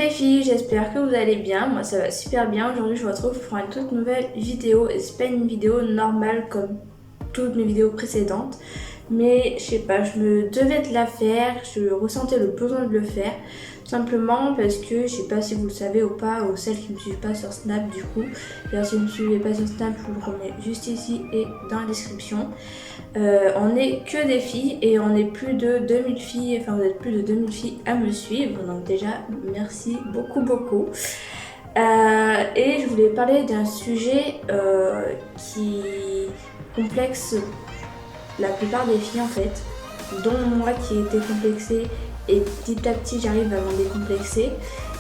les filles, j'espère que vous allez bien, moi ça va super bien. Aujourd'hui je vous retrouve pour une toute nouvelle vidéo et c'est pas une vidéo normale comme toutes mes vidéos précédentes, mais je sais pas, je me devais de la faire, je ressentais le besoin de le faire, tout simplement parce que je sais pas si vous le savez ou pas, ou celles qui me suivent pas sur Snap du coup, et si vous ne me suivez pas sur Snap, je vous le remets juste ici et dans la description. On n'est que des filles et on est plus de 2000 filles, enfin vous êtes plus de 2000 filles à me suivre, donc déjà merci beaucoup. Et je voulais parler d'un sujet qui complexe la plupart des filles en fait, dont moi qui ai été complexée et petit à petit j'arrive à m'en décomplexer,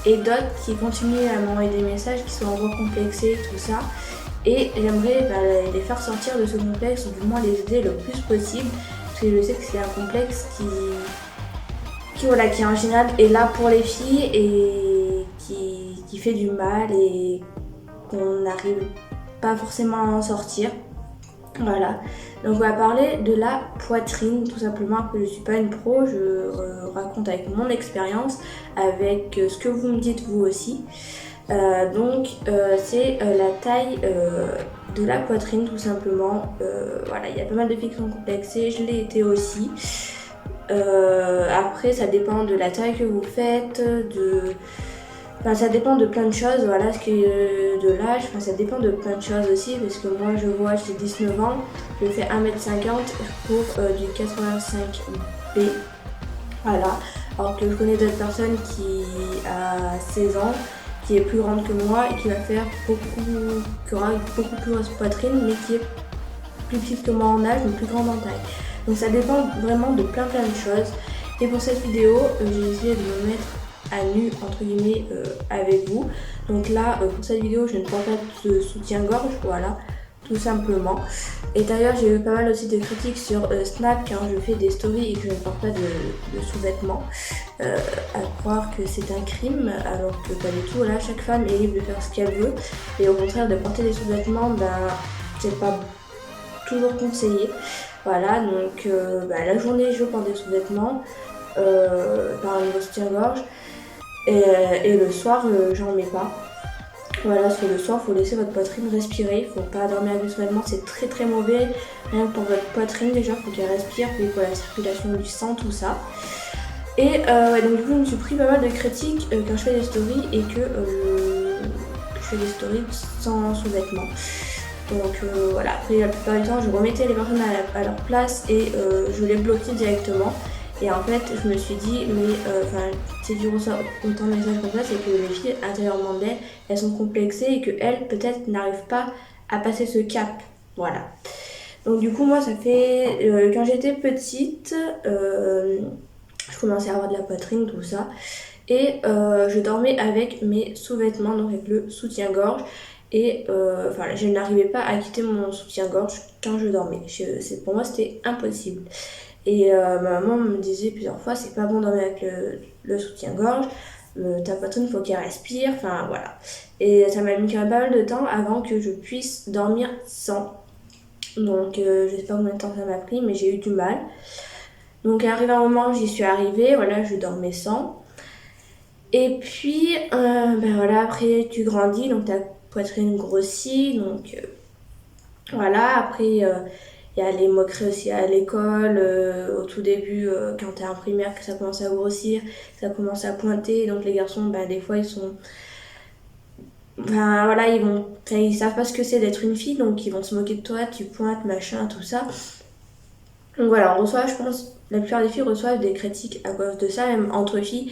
et d'autres qui continuent à m'envoyer des messages qui sont encore complexés, tout ça. Et j'aimerais les faire sortir de ce complexe, ou du moins les aider le plus possible, parce que je sais que c'est un complexe qui en général est là pour les filles et qui fait du mal et qu'on n'arrive pas forcément à en sortir. Voilà, donc on va parler de la poitrine, tout simplement, que je suis pas une pro, je raconte avec mon expérience, avec ce que vous me dites vous aussi. C'est la taille de la poitrine tout simplement. Voilà, il y a pas mal de filles qui sont complexées, je l'ai été aussi. Après ça dépend de la taille que vous faites, ça dépend de plein de choses, voilà, de l'âge, ça dépend de plein de choses aussi, parce que moi je vois, j'ai 19 ans, je fais 1m50 pour du 85B, voilà, alors que je connais d'autres personnes qui a 16 ans, qui est plus grande que moi et qui aura beaucoup plus grosse poitrine, mais qui est plus petite que moi en âge, mais plus grande en taille. Donc ça dépend vraiment de plein de choses. Et pour cette vidéo, j'ai essayé de me mettre à nu entre guillemets avec vous. Donc là, pour cette vidéo, je ne porte pas de soutien-gorge, voilà, tout simplement. Et d'ailleurs, j'ai eu pas mal aussi de critiques sur Snap quand je fais des stories et que je ne porte pas de sous-vêtements. À croire que c'est un crime, alors que pas du tout. Là, chaque femme est libre de faire ce qu'elle veut. Et au contraire, de porter des sous-vêtements, c'est pas toujours conseillé. Voilà, donc la journée, je porte des sous-vêtements par un soutien-gorge. Et le soir, j'en mets pas. Voilà, parce que le soir, il faut laisser votre poitrine respirer. Il faut pas dormir avec le sous-vêtement, c'est très mauvais. Rien que pour votre poitrine, déjà, il faut qu'elle respire, puis pour la circulation du sang, tout ça. Et donc du coup, je me suis pris pas mal de critiques quand je fais des stories et que je fais des stories sans sous-vêtements. Donc voilà, après la plupart du temps, je remettais les personnes à leur place et je les bloquais directement. Et en fait, je me suis dit, mais si tu reçois autant de messages comme ça, c'est que les filles, intérieurement d'elles, elles sont complexées et qu'elles, peut-être, n'arrivent pas à passer ce cap. Voilà. Donc du coup, moi, ça fait... quand j'étais petite, je commençais à avoir de la poitrine, tout ça. Et je dormais avec mes sous-vêtements, donc avec le soutien-gorge. Et je n'arrivais pas à quitter mon soutien-gorge quand je dormais. Pour moi, c'était impossible. Et ma maman me disait plusieurs fois, c'est pas bon de dormir avec le soutien-gorge, ta poitrine, faut qu'elle respire, enfin voilà. Et ça m'a mis quand même pas mal de temps avant que je puisse dormir sans. Donc je sais pas combien de temps ça m'a pris, mais j'ai eu du mal. Donc arrivé un moment, j'y suis arrivée, voilà, je dormais sans. Et puis, après tu grandis, donc ta poitrine grossit, donc voilà, après... il y a les moqueries aussi à l'école, au tout début, quand t'es en primaire, que ça commence à grossir, que ça commence à pointer. Donc les garçons, des fois, ils sont... ils savent pas ce que c'est d'être une fille, donc ils vont se moquer de toi, tu pointes, machin, tout ça. Donc voilà, on reçoit, je pense, la plupart des filles reçoivent des critiques à cause de ça, même entre filles,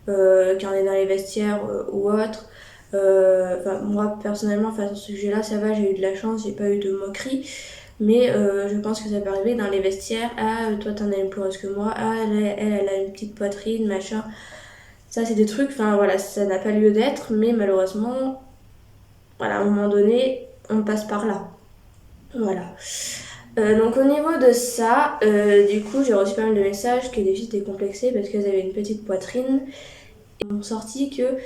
quand on est dans les vestiaires ou autre. Moi, personnellement, face à ce sujet-là, ça va, j'ai eu de la chance, j'ai pas eu de moqueries. Mais je pense que ça peut arriver dans les vestiaires. Ah, toi t'en as une plus grosse que moi. Ah, elle a une petite poitrine, machin. Ça, c'est des trucs, ça n'a pas lieu d'être. Mais malheureusement, voilà, à un moment donné, on passe par là. Voilà. Donc au niveau de ça, du coup, j'ai reçu pas mal de messages que les filles étaient complexées parce qu'elles avaient une petite poitrine. Et ils m'ont sorti que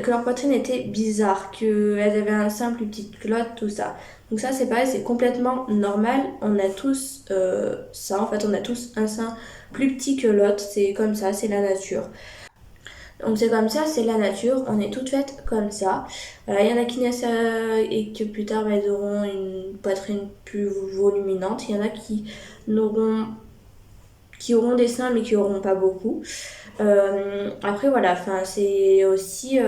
leur poitrine était bizarre, qu'elles avaient un sein plus petite culotte, tout ça. Donc ça c'est pareil, c'est complètement normal. On a tous ça, en fait on a tous un sein plus petit que l'autre, c'est comme ça, c'est la nature. Donc c'est comme ça, c'est la nature, on est toutes faites comme ça. Il y en a qui naissent et que plus tard elles auront une poitrine plus voluminante. Il y en a qui auront des seins mais qui auront pas beaucoup. Après voilà, enfin c'est aussi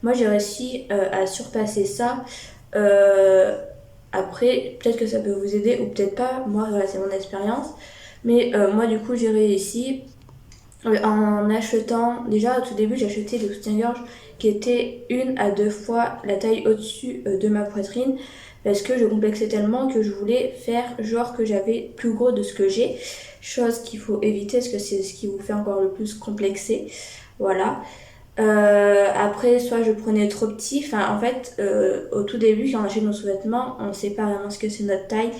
moi j'ai réussi à surpasser ça. Après peut-être que ça peut vous aider ou peut-être pas. Moi voilà, c'est mon expérience. Mais moi du coup j'ai réussi en achetant, déjà au tout début j'ai acheté des soutiens-gorge qui étaient 1 à 2 fois la taille au-dessus de ma poitrine parce que je complexais tellement que je voulais faire genre que j'avais plus gros de ce que j'ai, chose qu'il faut éviter parce que c'est ce qui vous fait encore le plus complexer, voilà. Après soit je prenais trop petit, enfin en fait au tout début quand on achète nos sous-vêtements on sait pas vraiment ce que c'est notre taille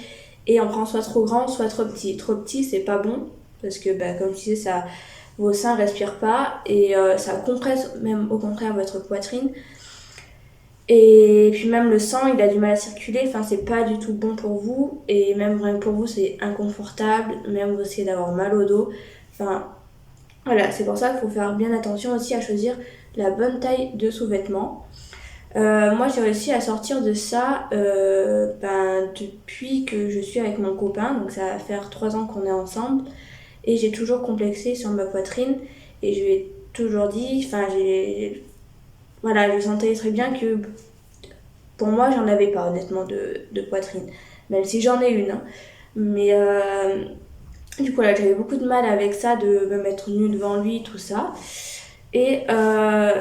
et on prend soit trop grand soit trop petit. Trop petit c'est pas bon parce que bah, comme je disais ça vos seins respirent pas et ça compresse même au contraire votre poitrine. Et puis même le sang, il a du mal à circuler, enfin c'est pas du tout bon pour vous et même rien que pour vous c'est inconfortable, même vous risquez d'avoir mal au dos. Enfin voilà, c'est pour ça qu'il faut faire bien attention aussi à choisir la bonne taille de sous-vêtements. Moi j'ai réussi à sortir de ça depuis que je suis avec mon copain, donc ça va faire 3 ans qu'on est ensemble. Et j'ai toujours complexé sur ma poitrine et je lui ai toujours dit, enfin voilà, je sentais très bien que pour moi j'en avais pas honnêtement de poitrine, même si j'en ai une, hein. Mais du coup là j'avais beaucoup de mal avec ça, de me mettre nue devant lui, tout ça. Et un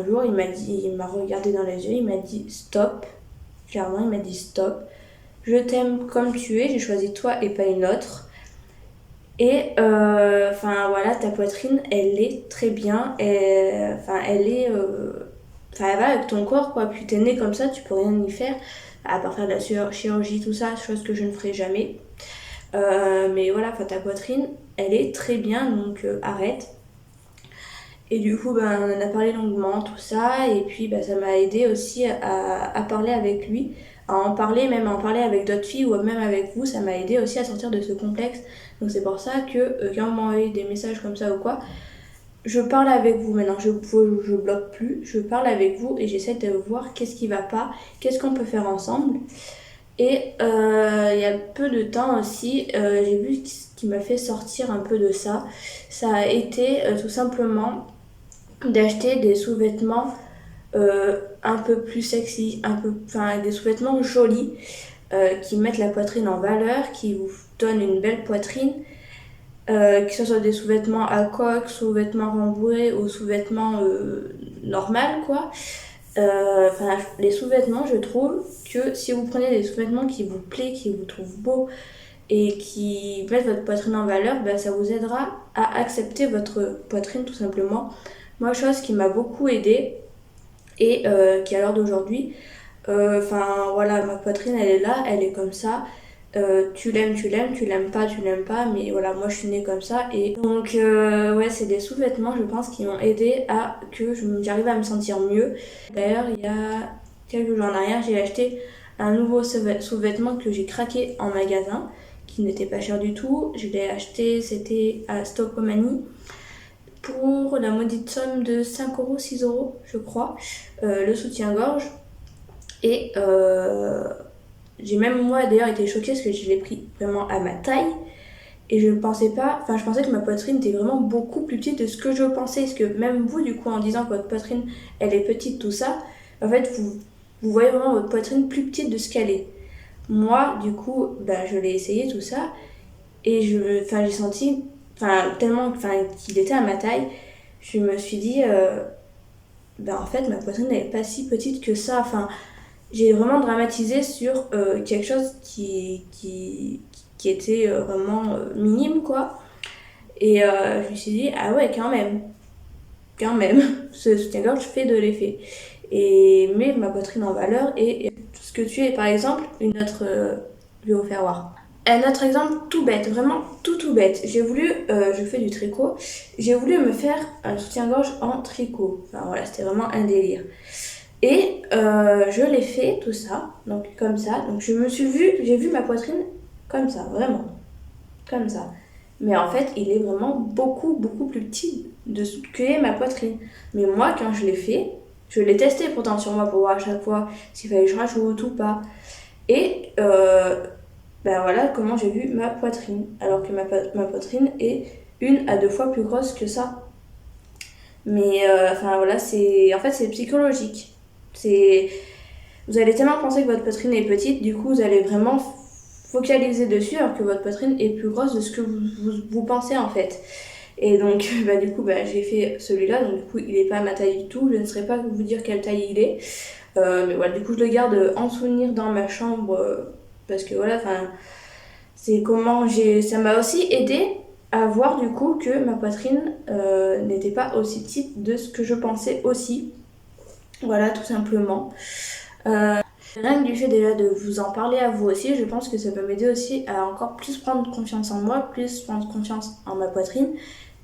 jour il m'a regardé dans les yeux, il m'a dit stop, clairement il m'a dit stop, je t'aime comme tu es, j'ai choisi toi et pas une autre. Et enfin voilà, ta poitrine, elle est très bien. Enfin, elle est. Enfin, elle va avec ton corps, quoi. Puis t'es né comme ça, tu peux rien y faire. À part faire de la chirurgie, tout ça, chose que je ne ferai jamais. Mais voilà, enfin, ta poitrine, elle est très bien, donc arrête. Et du coup, ben, on en a parlé longuement, tout ça. Et puis, ben, ça m'a aidé aussi à parler avec lui. À en parler, même à en parler avec d'autres filles ou même avec vous. Ça m'a aidé aussi à sortir de ce complexe. Donc c'est pour ça que quand on m'envoie des messages comme ça ou quoi, je parle avec vous maintenant. Je bloque plus. Je parle avec vous et j'essaie de voir qu'est-ce qui va pas, qu'est-ce qu'on peut faire ensemble. Et il y a peu de temps aussi, j'ai vu ce qui m'a fait sortir un peu de ça. Ça a été tout simplement d'acheter des sous-vêtements un peu plus sexy, enfin des sous-vêtements jolis qui mettent la poitrine en valeur, qui vous donnent une belle poitrine, que ce soit des sous-vêtements à coque, sous-vêtements rembourrés ou sous-vêtements normal quoi. Enfin, les sous-vêtements, je trouve que si vous prenez des sous-vêtements qui vous plaisent, qui vous trouvent beaux et qui mettent votre poitrine en valeur, ben, ça vous aidera à accepter votre poitrine tout simplement. Moi, chose qui m'a beaucoup aidée et qui à l'heure d'aujourd'hui, enfin voilà, ma poitrine elle est là, elle est comme ça. Tu l'aimes, tu l'aimes pas, mais voilà, moi je suis née comme ça. Et donc, ouais, c'est des sous-vêtements, je pense, qui m'ont aidé à que j'arrive à me sentir mieux. D'ailleurs, il y a quelques jours en arrière, j'ai acheté un nouveau sous-vêtement que j'ai craqué en magasin, qui n'était pas cher du tout. Je l'ai acheté, c'était à Stockmanie, pour la maudite somme de 5 €, 6 € je crois, le soutien-gorge. Et j'ai même moi d'ailleurs été choquée parce que je l'ai pris vraiment à ma taille et je ne pensais pas, enfin je pensais que ma poitrine était vraiment beaucoup plus petite de ce que je pensais, parce que même vous du coup en disant que votre poitrine elle est petite tout ça, en fait vous voyez vraiment votre poitrine plus petite de ce qu'elle est. Moi du coup bah, je l'ai essayé tout ça et j'ai senti tellement qu'il était à ma taille, je me suis dit en fait ma poitrine n'est pas si petite que ça, enfin j'ai vraiment dramatisé sur quelque chose qui était vraiment minime quoi. Et je me suis dit ah ouais quand même ce soutien-gorge fait de l'effet et met ma poitrine en valeur et tout ce que tu es. Par exemple une autre je vais vous faire voir un autre exemple tout bête, vraiment tout bête. J'ai voulu, je fais du tricot, j'ai voulu me faire un soutien-gorge en tricot. Enfin voilà, c'était vraiment un délire. Et je l'ai fait tout ça, donc comme ça. Donc j'ai vu ma poitrine comme ça, vraiment, comme ça. Mais en fait, il est vraiment beaucoup, beaucoup plus petit que est ma poitrine. Mais moi, quand je l'ai fait, je l'ai testé pourtant sur moi pour voir à chaque fois s'il fallait que je rajoute ou pas. Et ben voilà comment j'ai vu ma poitrine. Alors que ma poitrine est 1 à 2 fois plus grosse que ça. Mais enfin voilà, en fait, c'est psychologique. C'est, vous allez tellement penser que votre poitrine est petite, du coup, vous allez vraiment focaliser dessus alors que votre poitrine est plus grosse de ce que vous pensez en fait. Et donc, bah, du coup, bah, j'ai fait celui-là, donc du coup, il n'est pas à ma taille du tout. Je ne saurais pas vous dire quelle taille il est. Mais voilà, du coup, je le garde en souvenir dans ma chambre parce que voilà, enfin, c'est comment ça m'a aussi aidé à voir du coup que ma poitrine n'était pas aussi petite de ce que je pensais aussi. Voilà, tout simplement. Rien que du fait déjà de vous en parler à vous aussi, je pense que ça peut m'aider aussi à encore plus prendre confiance en moi, plus prendre confiance en ma poitrine.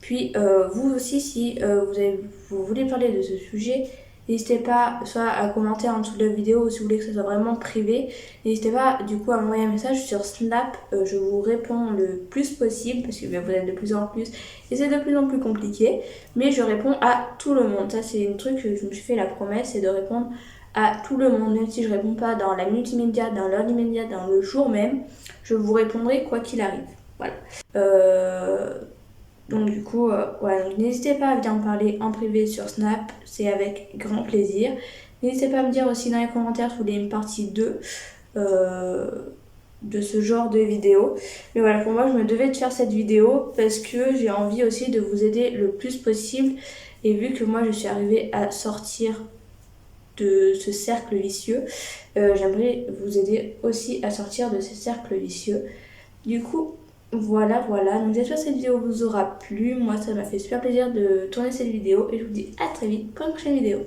Puis vous aussi, si vous voulez parler de ce sujet, n'hésitez pas soit à commenter en dessous de la vidéo ou si vous voulez que ça soit vraiment privé. N'hésitez pas du coup à m'envoyer un message sur Snap, je vous réponds le plus possible parce que bien, vous êtes de plus en plus et c'est de plus en plus compliqué. Mais je réponds à tout le monde, ça c'est un truc que je me suis fait la promesse, c'est de répondre à tout le monde, même si je réponds pas dans la minute immédiate, dans l'heure immédiate, dans le jour même, je vous répondrai quoi qu'il arrive. Voilà. Donc du coup, voilà, donc n'hésitez pas à venir me parler en privé sur Snap, c'est avec grand plaisir. N'hésitez pas à me dire aussi dans les commentaires si vous voulez une partie 2 de ce genre de vidéo. Mais voilà, pour moi, je me devais de faire cette vidéo parce que j'ai envie aussi de vous aider le plus possible. Et vu que moi, je suis arrivée à sortir de ce cercle vicieux, j'aimerais vous aider aussi à sortir de ce cercle vicieux. Du coup, voilà. Donc j'espère que cette vidéo vous aura plu. Moi, ça m'a fait super plaisir de tourner cette vidéo et je vous dis à très vite pour une prochaine vidéo.